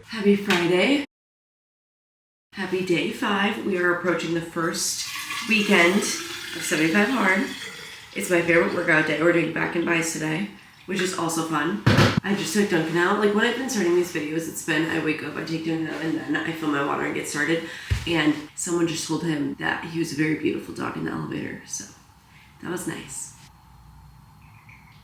Happy Friday. Happy day 5. We are approaching the first weekend of 75 Hard. It's my favorite workout day. We're doing back and buys today, which is also fun. I just took Duncan out. Like when I've been starting these videos, it's been I wake up, I take Duncan out, and then I fill my water and get started. And someone just told him that he was a very beautiful dog in the elevator, so that was nice.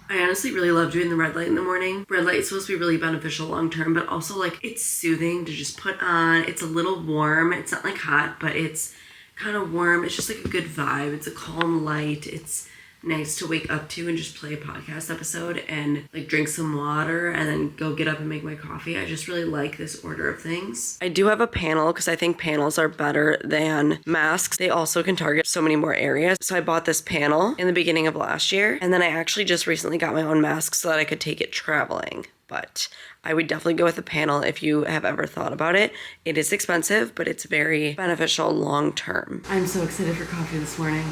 I honestly really love doing the red light in the morning. Red light is supposed to be really beneficial long term, but also like it's soothing to just put on. It's a little warm. It's not like hot, but it's kind of warm. It's just like a good vibe. It's a calm light. It's nice to wake up to and just play a podcast episode and like drink some water and then go get up and make my coffee. I just really like this order of things. I do have a panel because I think panels are better than masks. They also can target so many more areas. So I bought this panel in the beginning of last year, and then I actually just recently got my own mask so that I could take it traveling. But I would definitely go with a panel if you have ever thought about it. It is expensive, but it's very beneficial long term. I'm so excited for coffee this morning.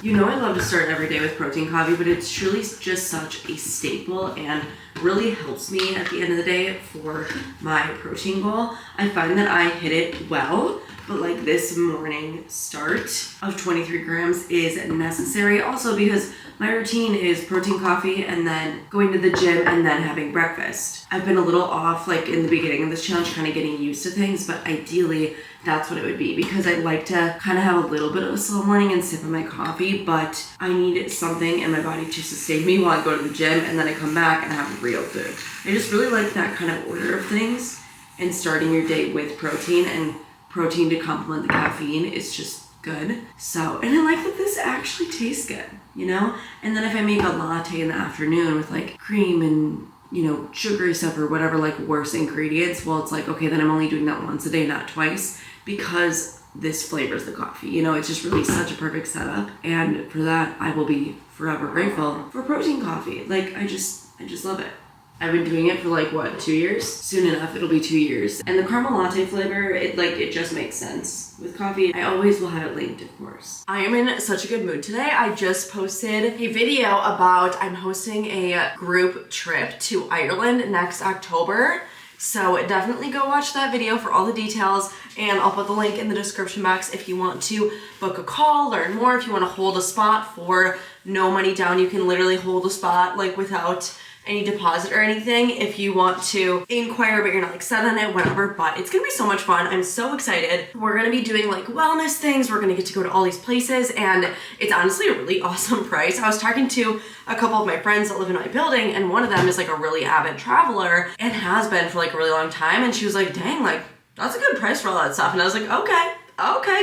You know I love to start every day with protein coffee, but it's truly just such a staple and really helps me at the end of the day for my protein goal. I find that I hit it well, but like this morning start of 23 grams is necessary also because my routine is protein coffee and then going to the gym and then having breakfast. I've been a little off like in the beginning of this challenge, kind of getting used to things, but ideally that's what it would be because I like to kind of have a little bit of a slow morning and sip on my coffee, but I need something in my body to sustain me while I go to the gym and then I come back and have real food. I just really like that kind of order of things and starting your day with protein, and protein to complement the caffeine is just good. So, and I like that this actually tastes good, you know? And then if I make a latte in the afternoon with like cream and, you know, sugary stuff or whatever, like worse ingredients, well, it's like, okay, then I'm only doing that once a day, not twice, because this flavors the coffee. You know, it's just really such a perfect setup. And for that, I will be forever grateful for protein coffee. Like, I just love it. I've been doing it for like, what, 2 years? Soon enough, it'll be 2 years. And the caramel latte flavor, it just makes sense with coffee. I always will have it linked, of course. I am in such a good mood today. I just posted a video about I'm hosting a group trip to Ireland next October. So definitely go watch that video for all the details, and I'll put the link in the description box if you want to book a call, learn more, if you want to hold a spot for no money down. You can literally hold a spot like without any deposit or anything if you want to inquire, but you're not like set on it, whatever. But it's gonna be so much fun. I'm so excited. We're gonna be doing like wellness things. We're gonna get to go to all these places, and it's honestly a really awesome price. I was talking to a couple of my friends that live in my building, and one of them is like a really avid traveler and has been for like a really long time, and she was like, dang, like that's a good price for all that stuff. And I was like, okay,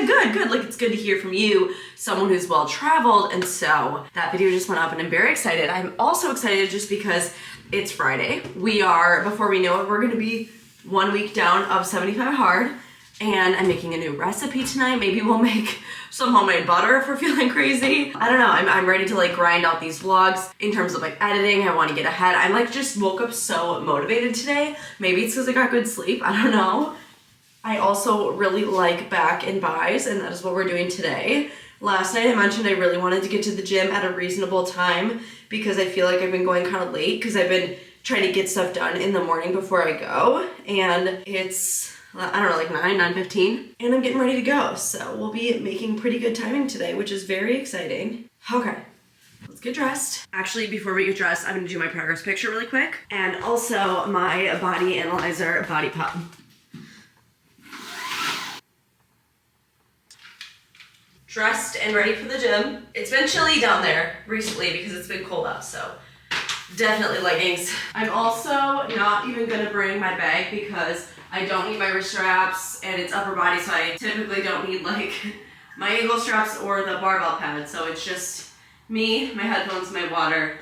good. Like, it's good to hear from you, someone who's well-traveled. And so that video just went up and I'm very excited. I'm also excited just because it's Friday. Before we know it, we're gonna be 1 week down of 75 Hard, and I'm making a new recipe tonight. Maybe we'll make some homemade butter if we're feeling crazy. I don't know, I'm ready to like grind out these vlogs in terms of like editing. I wanna get ahead. I'm like just woke up so motivated today. Maybe it's because I got good sleep, I don't know. I also really like back and buys, and that is what we're doing today. Last night I mentioned I really wanted to get to the gym at a reasonable time because I feel like I've been going kind of late because I've been trying to get stuff done in the morning before I go, and it's, I don't know, like 9:15, and I'm getting ready to go. So we'll be making pretty good timing today, which is very exciting. Okay. Let's get dressed. Actually, before we get dressed, I'm gonna do my progress picture really quick, and also my body analyzer body pump. Dressed and ready for the gym. It's been chilly down there recently because it's been cold out, so definitely leggings. I'm also not even gonna bring my bag because I don't need my wrist straps and it's upper body, so I typically don't need like my ankle straps or the barbell pad. So it's just me, my headphones, my water,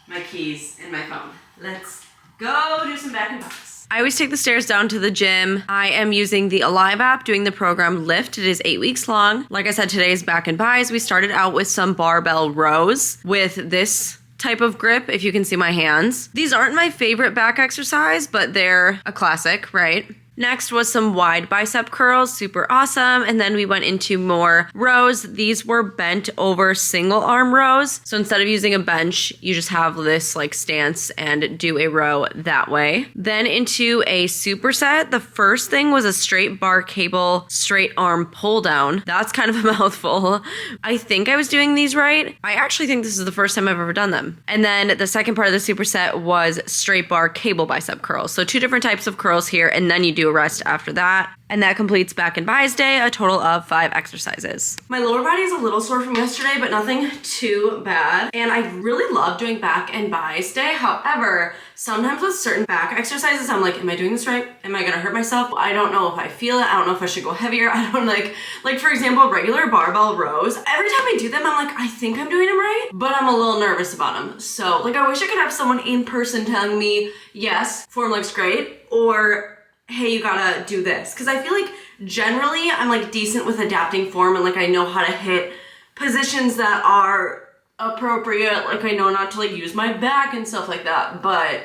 my keys, and my phone. Let's go do some back and buys. I always take the stairs down to the gym. I am using the Alive app doing the program Lift. It is 8 weeks long. Like I said, today is back and buys. We started out with some barbell rows with this type of grip, if you can see my hands. These aren't my favorite back exercise, but they're a classic, right? Next was some wide bicep curls, super awesome. And then we went into more rows. These were bent over single arm rows. So instead of using a bench, you just have this like stance and do a row that way. Then into a superset. The first thing was a straight bar cable, straight arm pull down. That's kind of a mouthful. I think I was doing these right. I actually think this is the first time I've ever done them. And then the second part of the superset was straight bar cable bicep curls. So 2 different types of curls here, and then you do a rest after that. And that completes back and bis day, a total of 5 exercises. My lower body is a little sore from yesterday, but nothing too bad. And I really love doing back and bis day. However, sometimes with certain back exercises, I'm like, am I doing this right? Am I gonna hurt myself? I don't know if I feel it. I don't know if I should go heavier. I don't like for example, regular barbell rows. Every time I do them, I'm like, I think I'm doing them right, but I'm a little nervous about them. So like, I wish I could have someone in person telling me, yes, form looks great, or hey, you gotta do this. Cause I feel like generally I'm like decent with adapting form and like I know how to hit positions that are appropriate. Like I know not to like use my back and stuff like that, but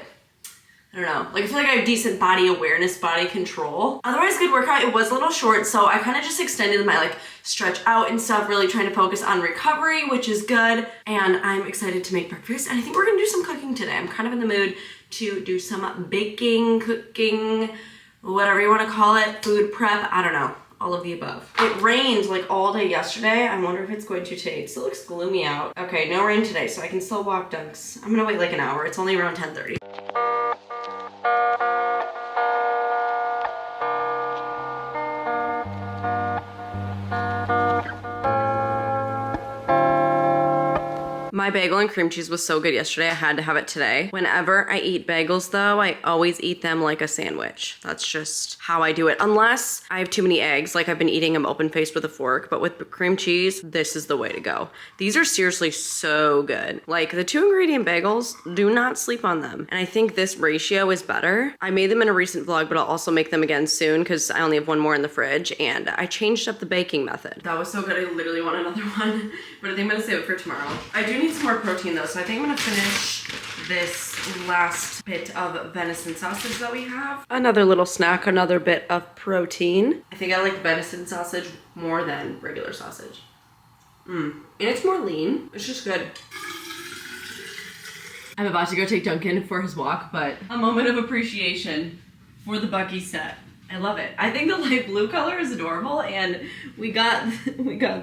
I don't know. Like I feel like I have decent body awareness, body control. Otherwise, good workout. It was a little short, so I kind of just extended my like stretch out and stuff, really trying to focus on recovery, which is good. And I'm excited to make breakfast. And I think we're gonna do some cooking today. I'm kind of in the mood to do some baking, cooking, whatever you want to call it, food prep, I don't know, all of the above. It rained like all day yesterday. I wonder if it's going to today. It still looks gloomy out. Okay, no rain today, so I can still walk dunks. I'm gonna wait like an hour. It's only around 10:30. My bagel and cream cheese was so good yesterday, I had to have it today. Whenever I eat bagels though, I always eat them like a sandwich. That's just how I do it. Unless I have too many eggs, like I've been eating them open-faced with a fork, but with cream cheese, this is the way to go. These are seriously so good. Like the 2-ingredient bagels, do not sleep on them. And I think this ratio is better. I made them in a recent vlog, but I'll also make them again soon because I only have one more in the fridge and I changed up the baking method. That was so good, I literally want another one, but I think I'm gonna save it for tomorrow. I do need some more protein though, so I think I'm gonna finish this last bit of venison sausage that we have. Another little snack, another bit of protein. I think I like venison sausage more than regular sausage. And it's more lean. It's just good. I'm about to go take Duncan for his walk, but a moment of appreciation for the Bucky set. I love it. I think the light blue color is adorable, and we got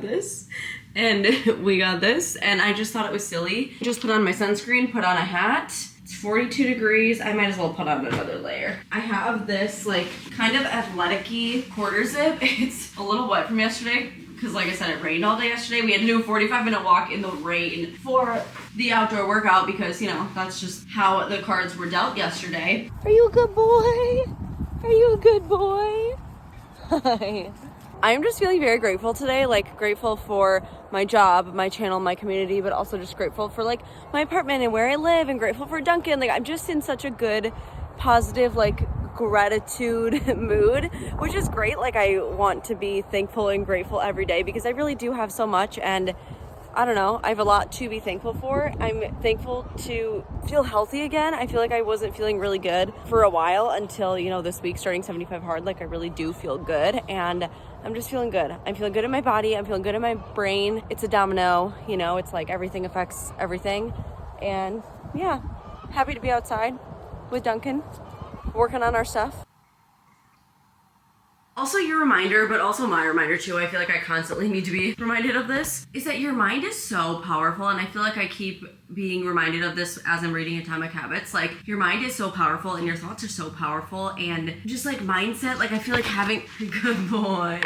this. And we got this, and I just thought it was silly. Just put on my sunscreen, put on a hat. It's 42 degrees. I might as well put on another layer. I have this like kind of athletic-y quarter zip. It's a little wet from yesterday because like I said, it rained all day yesterday. We had to do a 45-minute walk in the rain for the outdoor workout because, you know, that's just how the cards were dealt yesterday. Are you a good boy? Are you a good boy? Hi. I'm just feeling very grateful today, like grateful for my job, my channel, my community, but also just grateful for like my apartment and where I live, and grateful for Duncan. Like I'm just in such a good, positive, like gratitude mood, which is great. Like I want to be thankful and grateful every day because I really do have so much, and I don't know, I have a lot to be thankful for. I'm thankful to feel healthy again. I feel like I wasn't feeling really good for a while until, you know, this week starting 75 hard. Like I really do feel good, and I'm just feeling good. I'm feeling good in my body. I'm feeling good in my brain. It's a domino, you know, it's like everything affects everything. And yeah, happy to be outside with Duncan, working on our stuff. Also your reminder, but also my reminder too, I feel like I constantly need to be reminded of this, is that your mind is so powerful, and I feel like I keep being reminded of this as I'm reading Atomic Habits. Like your mind is so powerful and your thoughts are so powerful, and just like mindset, like I feel like having, good boy,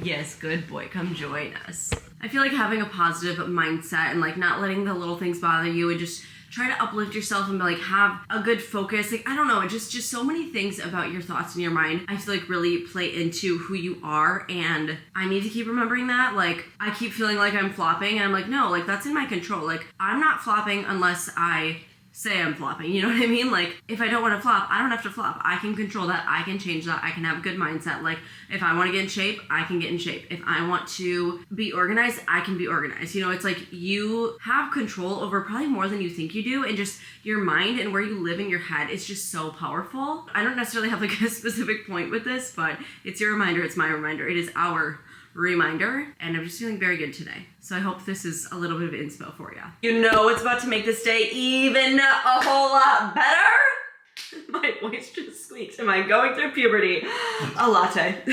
yes, good boy, come join us. I feel like having a positive mindset and like not letting the little things bother you and just try to uplift yourself and like have a good focus. Like, I don't know, just so many things about your thoughts in your mind, I feel like really play into who you are. And I need to keep remembering that. Like, I keep feeling like I'm flopping and I'm like, no, like that's in my control. Like, I'm not flopping unless I say I'm flopping, you know what I mean? Like, if I don't want to flop, I don't have to flop. I can control that. I can change that. I can have a good mindset. Like, if I want to get in shape, I can get in shape. If I want to be organized, I can be organized. You know, it's like you have control over probably more than you think you do, and just your mind and where you live in your head is just so powerful. I don't necessarily have like a specific point with this, but it's your reminder. It's my reminder. It is our reminder, and I'm just feeling very good today. So I hope this is a little bit of inspo for you. You know what's about to make this day even a whole lot better? My voice just squeaked. Am I going through puberty? A latte.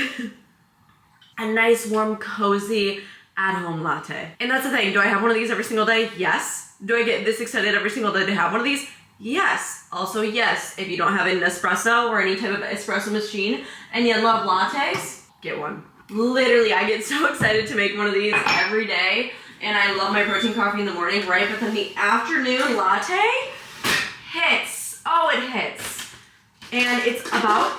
A nice, warm, cozy, at-home latte. And that's the thing. Do I have one of these every single day? Yes. Do I get this excited every single day to have one of these? Yes. Also, yes. If you don't have an espresso or any type of espresso machine and you love lattes, get one. Literally, I get so excited to make one of these every day, and I love my protein coffee in the morning, right? But then the afternoon latte hits. Oh, it hits. And it's about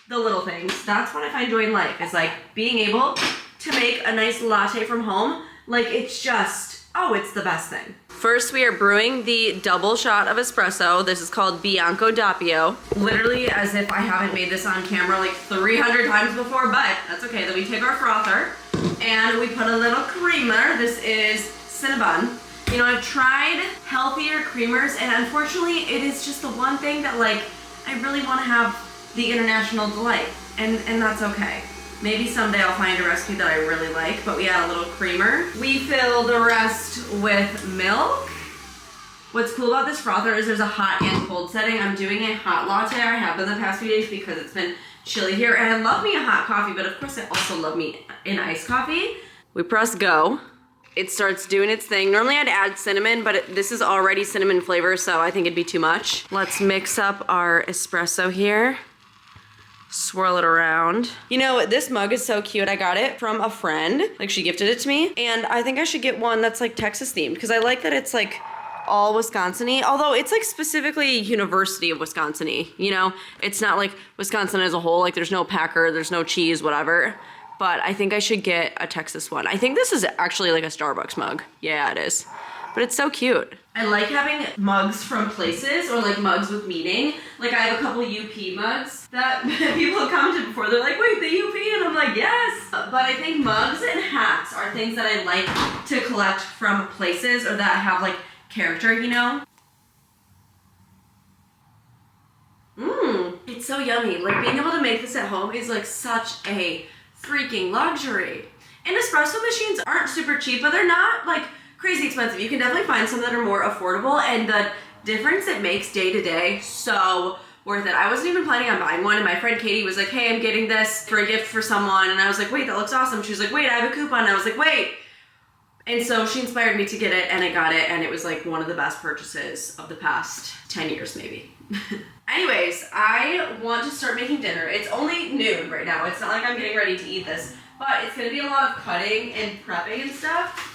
the little things. That's what I find joy in life. It's like being able to make a nice latte from home. Like, it's just, oh, it's the best thing. First, we are brewing the double shot of espresso. This is called Bianco Doppio. Literally as if I haven't made this on camera like 300 times before, but that's okay. Then we take our frother and we put a little creamer. This is Cinnabon. You know, I've tried healthier creamers, and unfortunately it is just the one thing that, like, I really want to have the international delight, and that's okay. Maybe someday I'll find a recipe that I really like, but we add a little creamer. We fill the rest with milk. What's cool about this frother is there's a hot and cold setting. I'm doing a hot latte. I have been the past few days because it's been chilly here, and I love me a hot coffee, but of course I also love me an iced coffee. We press go. It starts doing its thing. Normally I'd add cinnamon, but this is already cinnamon flavor, so I think it'd be too much. Let's mix up our espresso here. Swirl it around. You know, this mug is so cute. I got it from a friend. Like, she gifted it to me. And I think I should get one that's like Texas themed, because I like that it's like all Wisconsin-y. Although it's like specifically University of Wisconsin-y, you know? It's not like Wisconsin as a whole. Like, there's no Packer, there's no cheese, whatever. But I think I should get a Texas one. I think this is actually like a Starbucks mug. Yeah, it is. But it's so cute. I like having mugs from places, or like mugs with meaning. Like, I have a couple UP mugs that people have commented before. They're like, wait, the UP? And I'm like, yes. But I think mugs and hats are things that I like to collect from places, or that have like character, you know? It's so yummy. Like, being able to make this at home is like such a freaking luxury. And espresso machines aren't super cheap, but they're not like crazy expensive. You can definitely find some that are more affordable, and the difference it makes day to day, so worth it. I wasn't even planning on buying one, and my friend Katie was like, hey, I'm getting this for a gift for someone, and I was like, wait, that looks awesome. She was like, wait, I have a coupon. And I was like, wait. And so she inspired me to get it, and I got it, and it was like one of the best purchases of the past 10 years maybe. Anyways, I want to start making dinner. It's only noon right now. It's not like I'm getting ready to eat this, but it's gonna be a lot of cutting and prepping and stuff.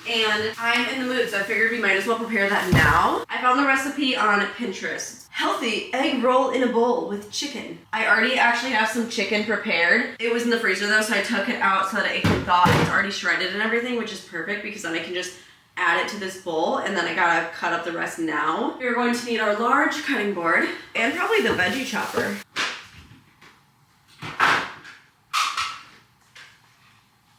And I'm in the mood, so I figured we might as well prepare that now. I found the recipe on Pinterest. Healthy egg roll in a bowl with chicken. I already actually have some chicken prepared. It was in the freezer though, so I took it out so that it can thaw. It's already shredded and everything, which is perfect because then I can just add it to this bowl, and then I gotta cut up the rest now. We're going to need our large cutting board and probably the veggie chopper.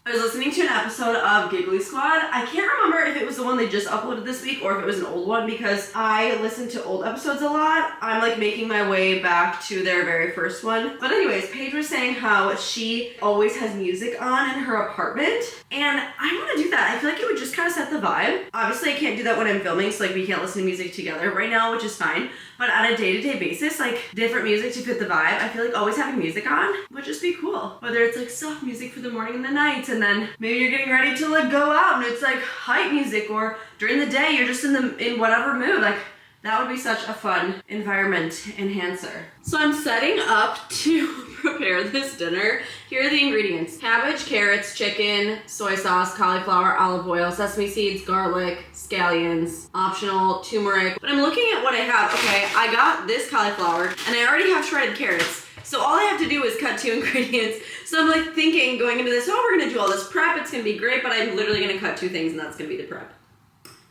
I was listening to an episode of Giggly Squad. I can't remember if it was the one they just uploaded this week or if it was an old one, because I listen to old episodes a lot. I'm like making my way back to their very first one. But anyways, Paige was saying how she always has music on in her apartment, and I want to do that. I feel like it would just kind of set the vibe. Obviously, I can't do that when I'm filming, so like we can't listen to music together right now, which is fine. But on a day-to-day basis, like different music to fit the vibe, I feel like always having music on would just be cool. Whether it's like soft music for the morning and the night, and then maybe you're getting ready to like go out and it's like hype music, or during the day you're just in whatever mood. Like, that would be such a fun environment enhancer. So I'm setting up to prepare this dinner. Here are the ingredients: cabbage, carrots, chicken, soy sauce, cauliflower, olive oil, sesame seeds, garlic, scallions, optional, turmeric. But I'm looking at what I have. Okay, I got this cauliflower and I already have shredded carrots. So all I have to do is cut 2 ingredients. So I'm like thinking going into this, oh, we're gonna do all this prep, it's gonna be great, but I'm literally gonna cut 2 things and that's gonna be the prep.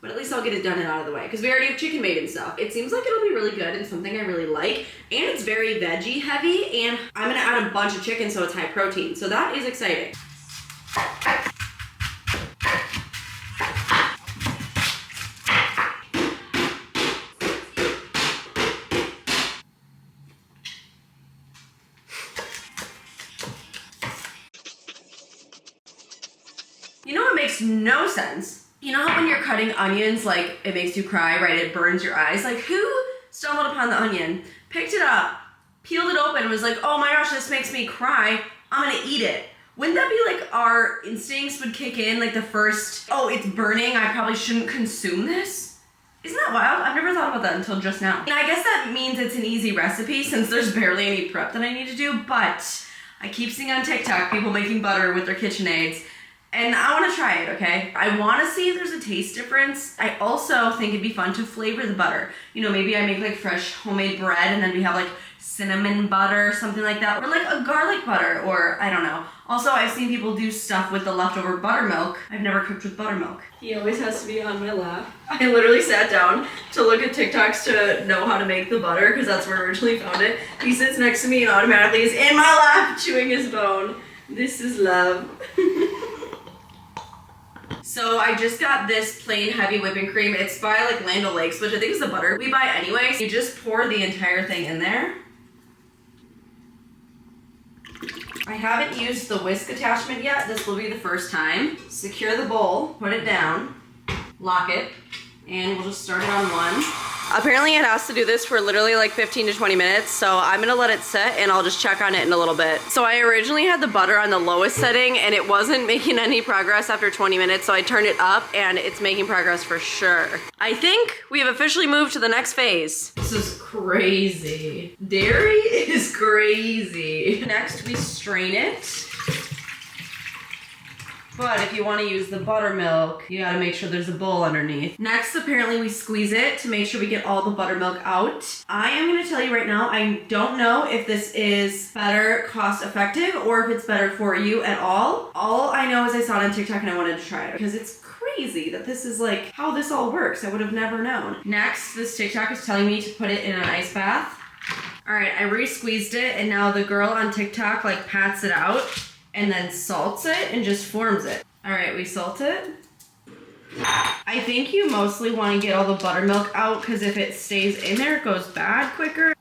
but at least I'll get it done and out of the way because we already have chicken made and stuff. It seems like it'll be really good and something I really like, and it's very veggie heavy, and I'm gonna add a bunch of chicken so it's high protein, so that is exciting. You know what makes no sense? You know how when you're cutting onions, like, it makes you cry, right? It burns your eyes. Like, who stumbled upon the onion, picked it up, peeled it open, and was like, oh my gosh, this makes me cry, I'm gonna eat it. Wouldn't that be like our instincts would kick in, like the first, oh, it's burning, I probably shouldn't consume this? Isn't that wild? I've never thought about that until just now. And I guess that means it's an easy recipe since there's barely any prep that I need to do, but I keep seeing on TikTok people making butter with their KitchenAids, and I want to try it, okay? I want to see if there's a taste difference. I also think it'd be fun to flavor the butter. You know, maybe I make like fresh homemade bread and then we have like cinnamon butter, something like that, or like a garlic butter, or I don't know. Also, I've seen people do stuff with the leftover buttermilk. I've never cooked with buttermilk. He always has to be on my lap. I literally sat down to look at TikToks to know how to make the butter because that's where I originally found it. He sits next to me and automatically is in my lap chewing his bone. This is love. So I just got this plain heavy whipping cream. It's by like Land O'Lakes, which I think is the butter we buy anyway. You just pour the entire thing in there. I haven't used the whisk attachment yet. This will be the first time. Secure the bowl, put it down, lock it, and we'll just start it on one. Apparently it has to do this for literally like 15 to 20 minutes, so I'm gonna let it sit and I'll just check on it in a little bit. So I originally had the butter on the lowest setting and it wasn't making any progress after 20 minutes, so I turned it up and it's making progress for sure. I think we have officially moved to the next phase. This is crazy. Dairy is crazy. Next we strain it. But if you want to use the buttermilk, you gotta make sure there's a bowl underneath. Next, apparently we squeeze it to make sure we get all the buttermilk out. I am gonna tell you right now, I don't know if this is better cost effective or if it's better for you at all. All I know is I saw it on TikTok and I wanted to try it because it's crazy that this is like how this all works. I would have never known. Next, this TikTok is telling me to put it in an ice bath. All right, I re-squeezed it and now the girl on TikTok like pats it out and then salts it and just forms it. All right, we salt it. I think you mostly want to get all the buttermilk out because if it stays in there, it goes bad quicker.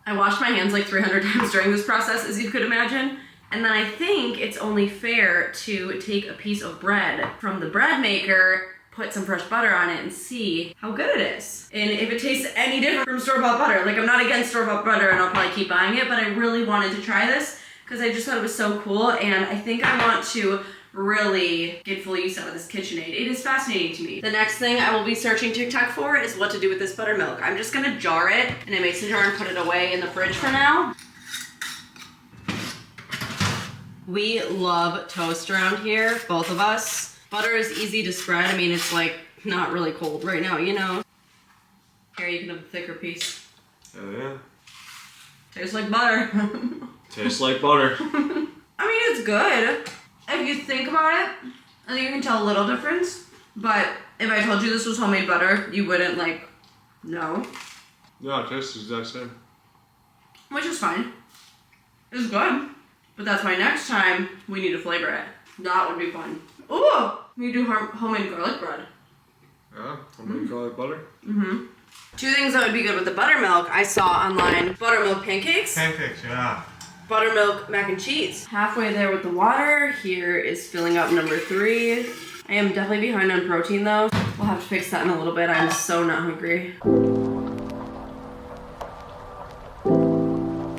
I washed my hands like 300 times during this process, as you could imagine. And then I think it's only fair to take a piece of bread from the bread maker, put some fresh butter on it and see how good it is. And if it tastes any different from store-bought butter. Like, I'm not against store-bought butter and I'll probably keep buying it, but I really wanted to try this because I just thought it was so cool, and I think I want to really get full use out of this KitchenAid. It is fascinating to me. The next thing I will be searching TikTok for is what to do with this buttermilk. I'm just gonna jar it in a mason jar and put it away in the fridge for now. We love toast around here, both of us. Butter is easy to spread. I mean, it's like not really cold right now, you know? Here, you can have a thicker piece. Oh yeah. Tastes like butter. Tastes like butter. I mean, it's good. If you think about it, I think you can tell a little difference. But if I told you this was homemade butter, you wouldn't like know. Yeah, it tastes the exact same. Which is fine. It's good. But that's why next time we need to flavor it. That would be fun. Ooh! We do homemade garlic bread. Yeah, homemade garlic butter. Mm-hmm. Two things that would be good with the buttermilk I saw online. Buttermilk pancakes. Pancakes, yeah. Buttermilk mac and cheese. Halfway there with the water. Here is filling up number 3. I am definitely behind on protein though. We'll have to fix that in a little bit. I'm so not hungry.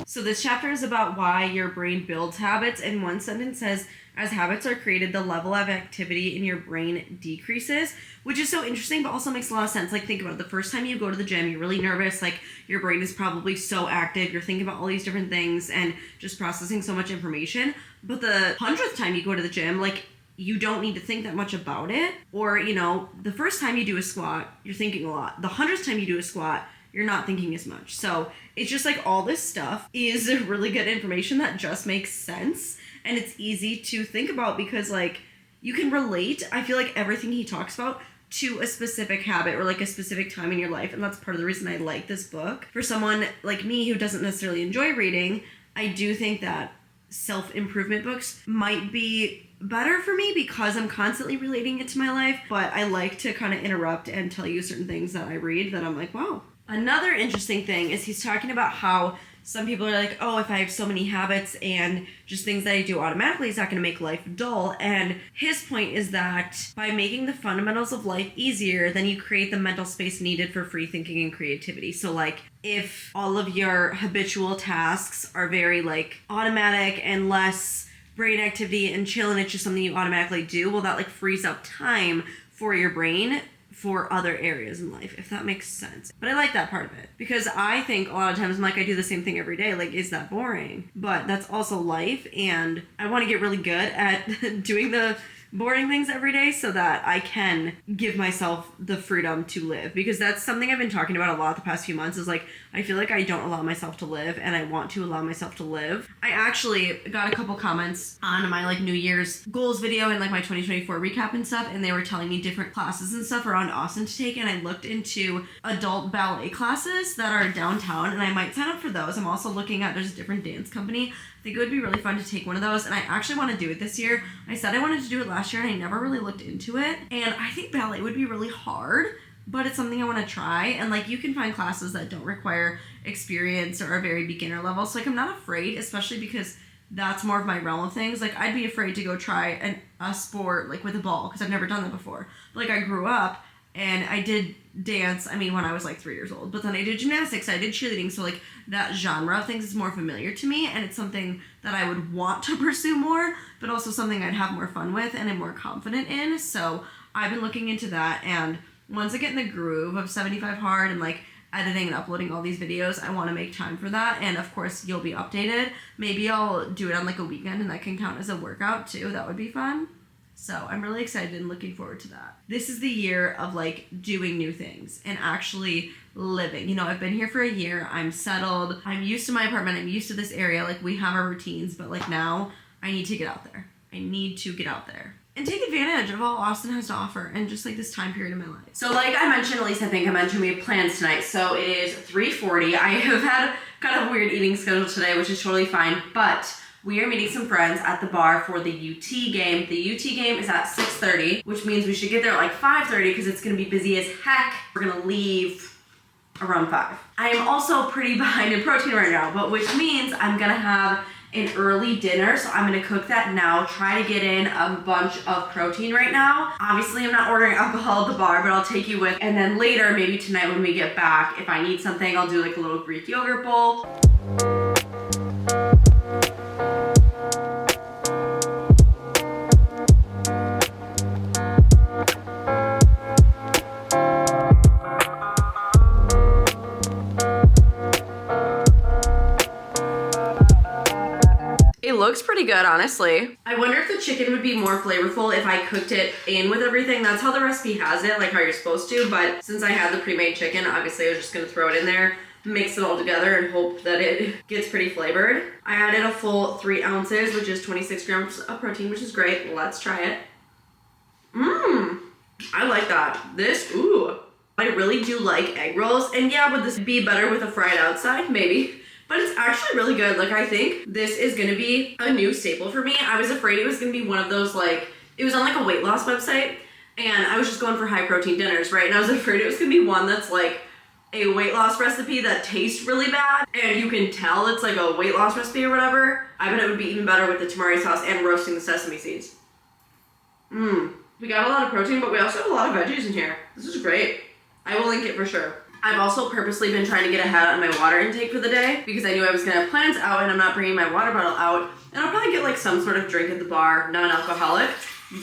So this chapter is about why your brain builds habits, and one sentence says, as habits are created, the level of activity in your brain decreases, which is so interesting, but also makes a lot of sense. Like, think about it. The first time you go to the gym, you're really nervous. Like, your brain is probably so active. You're thinking about all these different things and just processing so much information. But the 100th time you go to the gym, like, you don't need to think that much about it. Or, you know, the first time you do a squat, you're thinking a lot. The 100th time you do a squat, you're not thinking as much. So it's just like all this stuff is really good information that just makes sense. And it's easy to think about because, like, you can relate, I feel like, everything he talks about to a specific habit or like a specific time in your life. And that's part of the reason I like this book. For someone like me who doesn't necessarily enjoy reading, I do think that self-improvement books might be better for me because I'm constantly relating it to my life. But I like to kind of interrupt and tell you certain things that I read that I'm like, wow. Another interesting thing is he's talking about how some people are like, oh, if I have so many habits and just things that I do automatically, it's not going to make life dull. And his point is that by making the fundamentals of life easier, then you create the mental space needed for free thinking and creativity. So like if all of your habitual tasks are very like automatic and less brain activity and chill and it's just something you automatically do, well, that like frees up time for your brain for other areas in life, if that makes sense. But I like that part of it because I think a lot of times I'm like, I do the same thing every day. Like, is that boring? But that's also life, and I want to get really good at doing the boring things every day so that I can give myself the freedom to live, because that's something I've been talking about a lot the past few months is like, I feel like I don't allow myself to live and I want to allow myself to live. I actually got a couple comments on my like New Year's goals video and like my 2024 recap and stuff, and they were telling me different classes and stuff around Austin to take, and I looked into adult ballet classes that are downtown and I might sign up for those. I'm also looking at, there's a different dance company. I think it would be really fun to take one of those, and I actually want to do it this year. I said I wanted to do it last year and I never really looked into it, and I think ballet would be really hard, but it's something I want to try. And like you can find classes that don't require experience or are very beginner level, so like I'm not afraid, especially because that's more of my realm of things. Like I'd be afraid to go try a sport like with a ball because I've never done that before. But, like I grew up and I did dance, I mean, when I was like 3 years old, but then I did gymnastics, I did cheerleading, so like that genre of things is more familiar to me, and it's something that I would want to pursue more, but also something I'd have more fun with and I'm more confident in. So I've been looking into that, and once I get in the groove of 75 Hard and like editing and uploading all these videos, I want to make time for that. And of course you'll be updated. Maybe I'll do it on like a weekend and that can count as a workout too. That would be fun. So I'm really excited and looking forward to that. This is the year of like doing new things and actually living. You know, I've been here for a year. I'm settled. I'm used to my apartment. I'm used to this area. Like we have our routines, but like now I need to get out there. I need to get out there and take advantage of all Austin has to offer and just like this time period in my life. So like I mentioned, at least I think I mentioned, we have plans tonight. So it is 3:40. I have had kind of a weird eating schedule today, which is totally fine, but we are meeting some friends at the bar for the UT game. The UT game is at 6:30, which means we should get there at like 5:30 because it's going to be busy as heck. We're going to leave around 5. I am also pretty behind in protein right now, but which means I'm going to have an early dinner, so I'm going to cook that now, try to get in a bunch of protein right now. Obviously, I'm not ordering alcohol at the bar, but I'll take you with. And then later, maybe tonight when we get back, if I need something, I'll do like a little Greek yogurt bowl. It looks pretty good, honestly. I wonder if the chicken would be more flavorful if I cooked it in with everything. That's how the recipe has it, like how you're supposed to, but since I had the pre-made chicken, obviously I was just gonna throw it in there, mix it all together, and hope that it gets pretty flavored. I added a full 3 ounces, which is 26 grams of protein, which is great. Let's try it. I like that. Ooh. I really do like egg rolls, and yeah, would this be better with a fried outside? Maybe. But it's actually really good. Like, I think this is gonna be a new staple for me. I was afraid it was gonna be one of those, like, it was on like a weight loss website, and I was just going for high protein dinners, right? And I was afraid it was gonna be one that's like a weight loss recipe that tastes really bad, and you can tell it's like a weight loss recipe or whatever. I bet it would be even better with the tamari sauce and roasting the sesame seeds. We got a lot of protein, but we also have a lot of veggies in here. This is great. I will link it for sure. I've also purposely been trying to get ahead on my water intake for the day because I knew I was gonna have plans out and I'm not bringing my water bottle out. And I'll probably get like some sort of drink at the bar, non-alcoholic,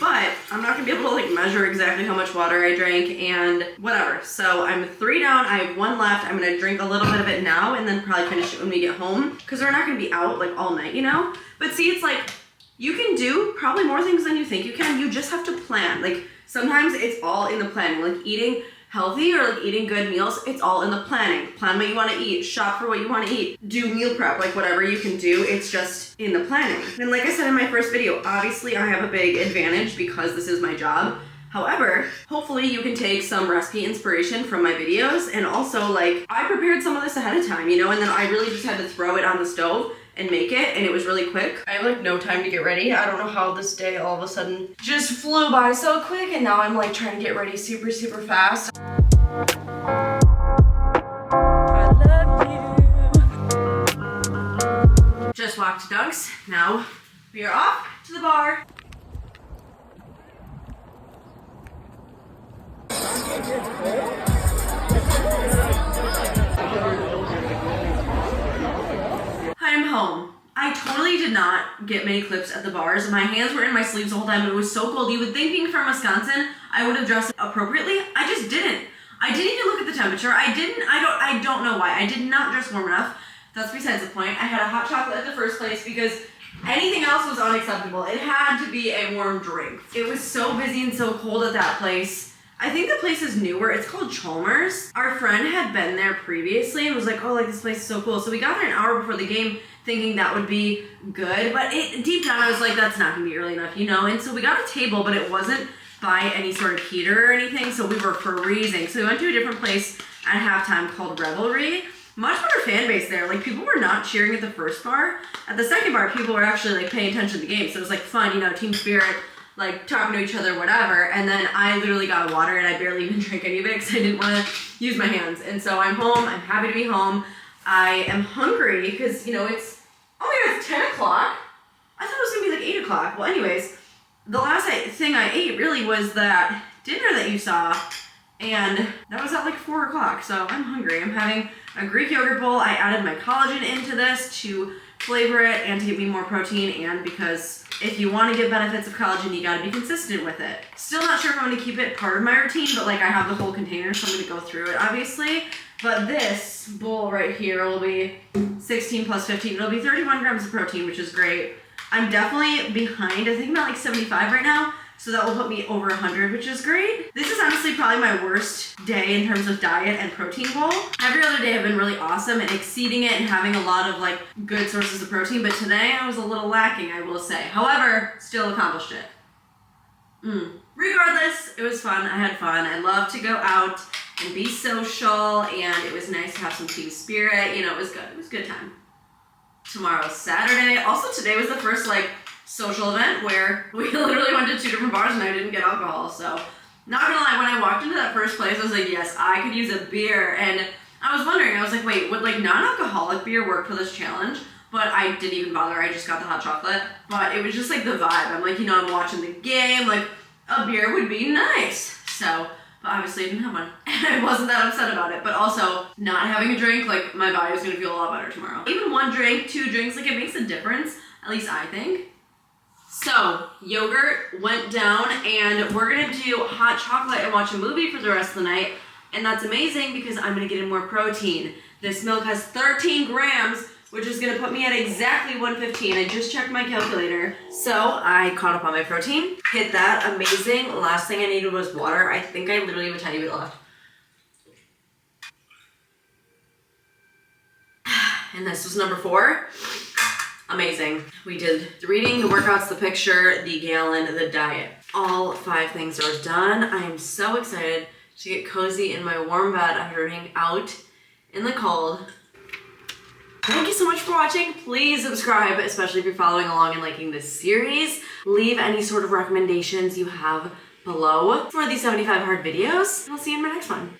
but I'm not gonna be able to like measure exactly how much water I drank and whatever. So I'm 3 down, I have 1 left. I'm gonna drink a little bit of it now and then probably finish it when we get home because we're not gonna be out like all night, you know? But see, it's like, you can do probably more things than you think you can. You just have to plan. Like sometimes it's all in the planning, like eating healthy or like eating good meals, it's all in the planning. Plan what you want to eat, shop for what you want to eat, do meal prep, like whatever you can do, it's just in the planning. And like I said in my first video, obviously I have a big advantage because this is my job. However, hopefully you can take some recipe inspiration from my videos, and also like I prepared some of this ahead of time, you know, and then I really just had to throw it on the stove and make it, and it was really quick. I have like no time to get ready. I don't know how this day all of a sudden just flew by so quick, and now I'm like trying to get ready super, super fast. I love you. Just walked to Doug's. Now we are off to the bar. I'm home. I totally did not get many clips at the bars. My hands were in my sleeves the whole time. It was so cold. You would think being from Wisconsin, I would have dressed appropriately. I just didn't. I didn't even look at the temperature. I don't know why. I did not dress warm enough. That's besides the point. I had a hot chocolate at the first place because anything else was unacceptable. It had to be a warm drink. It was so busy and so cold at that place. I think the place is newer. It's called Chalmers. Our friend had been there previously and was like, oh, like this place is so cool. So we got there an hour before the game thinking that would be good. But deep down I was like, that's not gonna be early enough, you know? And so we got a table, but it wasn't by any sort of heater or anything. So we were freezing. So we went to a different place at halftime called Revelry. Much better fan base there. Like people were not cheering at the first bar. At the second bar, people were actually like paying attention to the game. So it was like fun, you know, team spirit, like talking to each other, whatever. And then I literally got water and I barely even drank any of it because I didn't want to use my hands. And so I'm home. I'm happy to be home. I am hungry because, you know, it's, oh my God, it's 10 o'clock. I thought it was going to be like 8 o'clock. Well, anyways, the last thing I ate really was that dinner that you saw. And that was at like 4 o'clock. So I'm hungry. I'm having a Greek yogurt bowl. I added my collagen into this to flavor it and to give me more protein, and because if you want to get benefits of collagen, you gotta be consistent with it. Still not sure if I'm gonna keep it part of my routine, but like I have the whole container, so I'm gonna go through it obviously. But this bowl right here will be 16 plus 15. It'll be 31 grams of protein, which is great. I'm definitely behind. I think I'm at like 75 right now. So that will put me over 100, which is great. This is honestly probably my worst day in terms of diet and protein goal. Every other day I've been really awesome and exceeding it and having a lot of like good sources of protein, but today I was a little lacking, I will say. However, still accomplished it. Regardless, it was fun. I had fun. I love to go out and be social, and it was nice to have some team spirit. You know, it was good. It was a good time. Tomorrow's Saturday. Also, today was the first like social event where we literally went to 2 different bars and I didn't get alcohol. So not gonna lie, when I walked into that first place, I was like, yes, I could use a beer. And I was wondering, I was like, wait, would like non-alcoholic beer work for this challenge? But I didn't even bother. I just got the hot chocolate. But it was just like the vibe. I'm like, you know, I'm watching the game. Like a beer would be nice. So, but obviously I didn't have one. And I wasn't that upset about it. But also not having a drink, like my body was gonna feel a lot better tomorrow. Even 1 drink, 2 drinks, like it makes a difference. At least I think. So, yogurt went down, and we're gonna do hot chocolate and watch a movie for the rest of the night, and that's amazing because I'm gonna get in more protein. This milk has 13 grams, which is gonna put me at exactly 115. I just checked my calculator. So, I caught up on my protein, hit that, amazing. Last thing I needed was water. I think I literally have a tiny bit left. And this was number 4. Amazing. We did the reading, the workouts, the picture, the gallon, the diet. All 5 things are done. I am so excited to get cozy in my warm bed after being out in the cold. Thank you so much for watching. Please subscribe, especially if you're following along and liking this series. Leave any sort of recommendations you have below for these 75 hard videos. And I'll see you in my next one.